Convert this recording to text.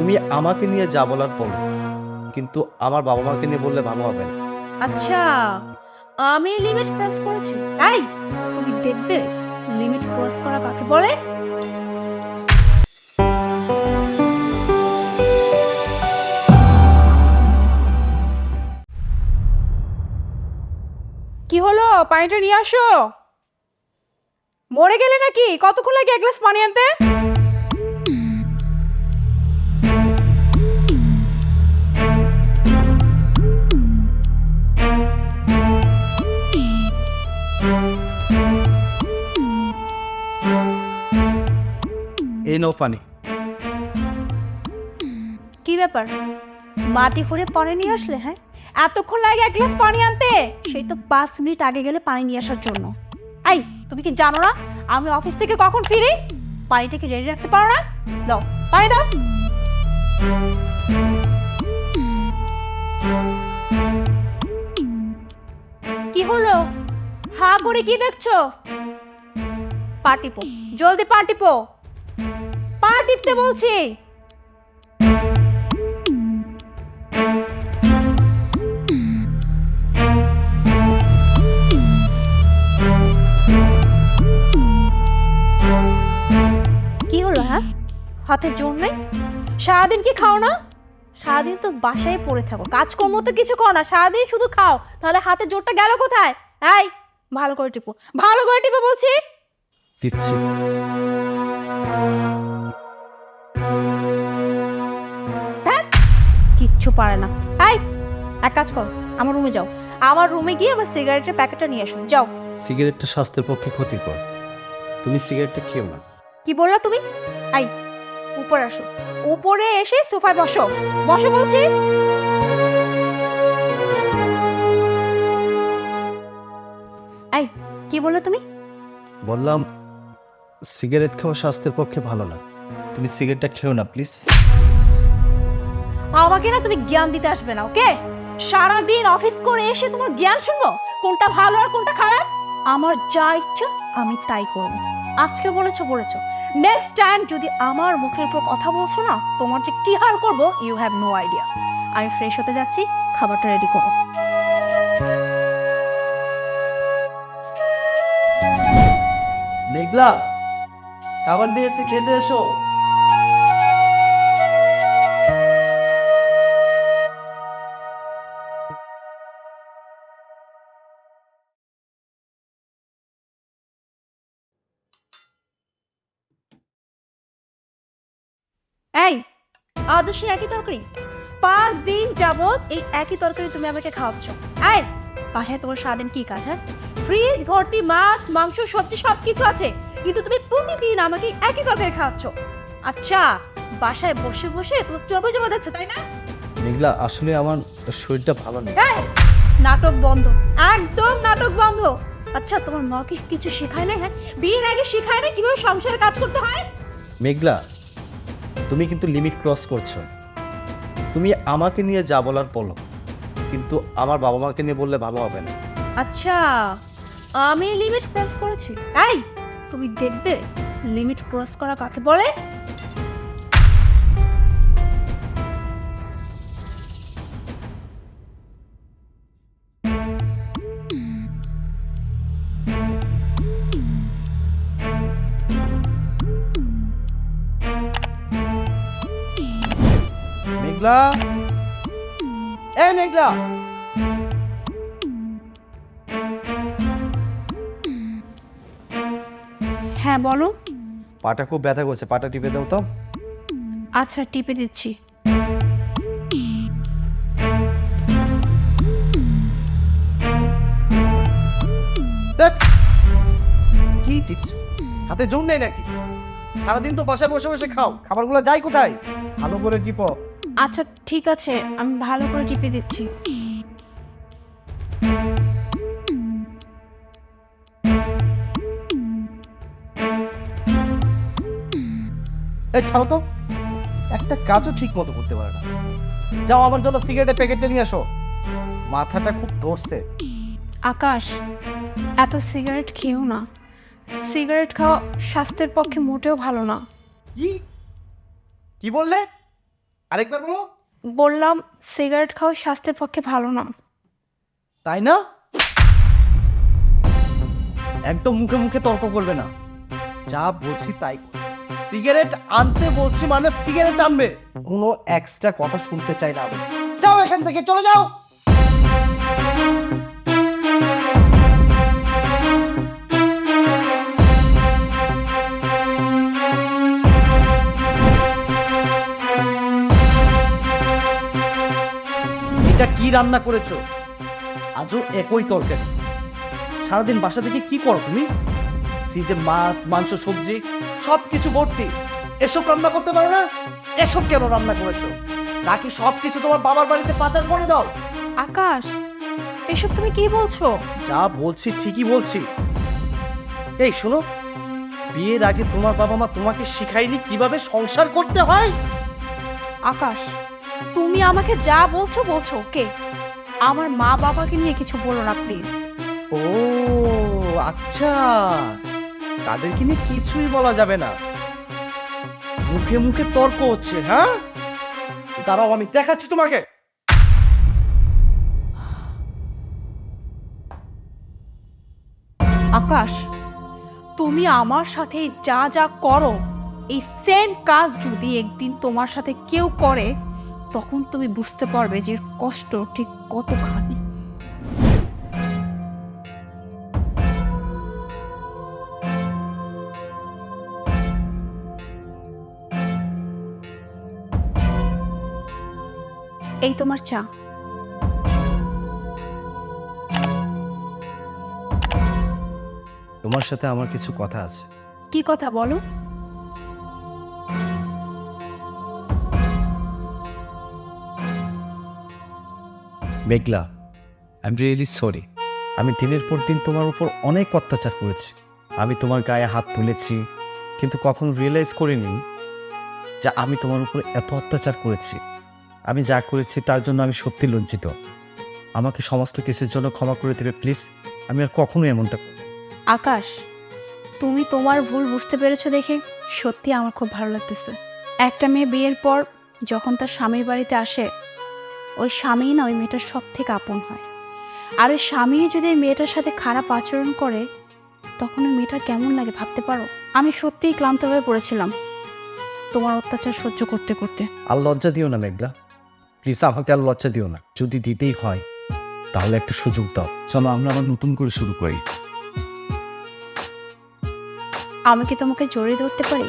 তুমি আমাকে নিয়ে যা বলার বলো, কিন্তু আমার বাবা মাকে নিয়ে বললে ভালো হবে না। আচ্ছা, আমি লিমিট ক্রস করেছি তাই তুমি দেখবে লিমিট ক্রস করা কাকে বলে। কি হলো, পানিটা নিয়ে আসো। মরে গেলে নাকি? কতক্ষণ লাগে এক গ্লাস পানি আনতে? এই নো পানি। কি ব্যাপার, মাটি ফুঁড়ে পানি নিয়ে আসলে? হ্যাঁ, এতক্ষণ লাগে এক গ্লাস পানি আনতে? সেই তো 5 মিনিট আগে গেলে পানি নিয়ে আসার জন্য। এই, তুমি কি জানো না আমি অফিস থেকে কখন ফিরি? পানিটা কি রেডি রাখতে পারো না? দাও, পানি দাও। কি হলো, হা করে কি দেখছো? পা টিপো, জলদি পা টিপো, পা টিপতে বলছি। কি হলো, হ্যাঁ? হাতে জোর নেই? সারাদিন কি খাও না? সারাদিন তো বাসায় পড়ে থাকো, কাজকর্ম তো কিছু করো না, সারাদিন শুধু খাও, তাহলে হাতে জোরটা গেল কোথায়? এই, ভালো করে টিপো, ভালো করে টিপো বলছি। দিচ্ছি। ধ্যাৎ, কিচ্ছু পারে না। এই, এক কাজ করো, আমার রুমে যাও, আমার রুমে গিয়ে আমার সিগারেটের প্যাকেটটা নিয়ে আসো, যাও। সিগারেটটা স্বাস্থ্যের পক্ষে ক্ষতিকর, তুমি সিগারেটটা খেও না। কি বললা তুমি? এই, উপরে আসো, উপরে এসে সোফায় বসো, বসো বলছি। এই, কি বললে তুমি? বললাম সিগারেট খাওয়া স্বাস্থ্যের পক্ষে ভালো না, তুমি সিগারেটটা খেও না প্লিজ। আমাকে না তুমি জ্ঞান দিতে আসবে না, ওকে? সারাদিন অফিস করে এসে তোমার জ্ঞান শুনবো কোনটা ভালো আর কোনটা খারাপ? আমার যা ইচ্ছা আমি তাই করবো। আজকে বলেছো বলেছো, নেক্সট টাইম যদি আমার মুখের উপর কথা বলছো না, তোমার যে কি হাল করবো ইউ হ্যাভ নো আইডিয়া। আমি ফ্রেশ হতে যাচ্ছি, খাবারটা রেডি করো। মেঘলা, খাবার দিয়েছে, খেতে এসো। এই, আদর্শ একই তরকারি 5 দিন যাবত এই একই তরকারি তুমি আমাকে খাওয়াচ্ছ। এই, বাসায় তোমার সারাদিন কি কাজ? হ্যাঁ, ফ্রিজ ভর্তি মাছ মাংস সবজি সবকিছু আছে, কিন্তু তুমি প্রতিদিন আমাকে একই তরকারি খাওয়াচ্ছ। আচ্ছা, বাসায় বসে বসে তোমার চর্বি জমা যাচ্ছে তাই না? মেঘলা, আসলে আমার শরীরটা ভালো নেই। এই, নাটক বন্ধ, একদম নাটক বন্ধ। আচ্ছা, তোমার মা কি কিছু শেখায় না? হ্যাঁ, বিয়ের আগে শেখায় না কিভাবে সংসারে কাজ করতে হয়? মেঘলা, তুমি কিন্তু লিমিট ক্রস করছো। তুমি আমাকে নিয়ে যা বলার বলো, কিন্তু আমার বাবা মাকে নিয়ে বললে ভালো হবে না। আচ্ছা, আমি লিমিট ক্রস করেছি। এই, তুমি দেখবে লিমিট ক্রস করা কাকে বলে। মেঘলা, এই মেঘলা। হ্যাঁ বলো। পাটা খুব ব্যথা করছে, পাটা টিপে দাও তো। আচ্ছা, টিপে দিচ্ছি। ধ্যাৎ, কি টিপছো? হাতে জোর নেই নাকি? সারাদিন তো বাসায় বসে বসে খাও, খাবারগুলো যায় কোথায়? ভালো করে টিপো। আচ্ছা ঠিক আছে, আমি ভালো করে টিপে দিচ্ছি। এই ছাড়ো তো, একটা কাজও ঠিক মতো করতে পারে না। যাও আমার জন্য সিগারেটের প্যাকেটটা নিয়ে আসো, মাথাটা খুব ধরছে। আকাশ, এত সিগারেট খেও না, সিগারেট খাওয়া স্বাস্থ্যের পক্ষে মোটেও ভালো না। কি কি বললে? আরেকবার বলো। বললাম সিগারেট খাওয়া স্বাস্থ্যের পক্ষে ভালো না। তাই না? একদম মুখে মুখে তর্ক করবে না, যা বলছি তাই। সিগারেট আনতে বলছি মানে সিগারেট আনবে, কোনো এক্সট্রা কথা শুনতে চাই না আমি। যাও এখান থেকে, চলে যাও। এটা কি রান্না করেছো? আজও একই তরকারি। সারাদিন বাসা থেকে কি করো তুমি? ফ্রিজে মাছ, মাংস, সবজি সব কিছু ভর্তি, এসব রান্না করতে পারো না? এসব কেন রান্না করেছো? নাকি সব কিছু তোমার বাবার বাড়িতে পাচার করে দাও? আকাশ, এসব তুমি কি বলছো? যা বলছি ঠিকই বলছি। এই শোনো, বিয়ের আগে তোমার বাবা মা তোমাকে শিখায়নি কিভাবে সংসার করতে হয়? আকাশ, তুমি আমাকে যা বলছো বলছো, ওকে? আমার মা বাবাকে নিয়ে কিছু বলো না প্লিজ। ও আচ্ছা, তাদেরকে নিয়ে কিছুই বলা যাবে না। মুখে মুখে তর্ক হচ্ছে, হ্যাঁ? দাঁড়াও, আমি দেখাচ্ছি তোমাকে। আকাশ, তুমি আমার সাথে যা যা করো, এই সেম কাজ যদি একদিন তোমার সাথে কেউ করে, তখন তুমি বুঝতে পারবে যে এর কষ্ট ঠিক কতখানি। এই তোমার চা। তোমার সাথে আমার কিছু কথা আছে। কি কথা বলো? মেঘলা, আই এম রিয়েলি সরি। আমি দিনের পর দিন তোমার উপর অনেক অত্যাচার করেছি। আমি তোমার গায়ে হাত তুলেছি, কিন্তু কখনো রিয়েলাইজ করিনি যে আমি তোমার উপর এত অত্যাচার করেছি। আমি যা করেছি তার জন্য আমি সত্যি লজ্জিত। আমাকে সমস্ত কিছুর জন্য ক্ষমা করে দেবে প্লিজ। আমি আর কখনো এমনটা করব না। আকাশ, তুমি তোমার ভুল বুঝতে পেরেছো দেখে সত্যি আমার খুব ভালো লাগতেছে। একটা মেয়ে বিয়ের পর যখন তার স্বামীর বাড়িতে আসে, ওই স্বামী না ওই মেয়েটার সব থেকে আপন হয়। আর ওই স্বামী যদি ওই মেয়েটার সাথে খারাপ আচরণ করে, তখন ওই মেয়েটা কেমন লাগে ভাবতে পারো? আমি সত্যিই ক্লান্ত হয়ে পড়েছিলাম তোমার অত্যাচার সহ্য করতে করতে। আর লজ্জা দিও না মেঘলা, প্লিজ আমাকে আর লজ্জা দিও না। যদি দিতেই হয় তাহলে একটা সুযোগ দাও। চলো আমরা আবার নতুন করে শুরু করি। আমি কি তোমাকে জড়িয়ে ধরতে পারি?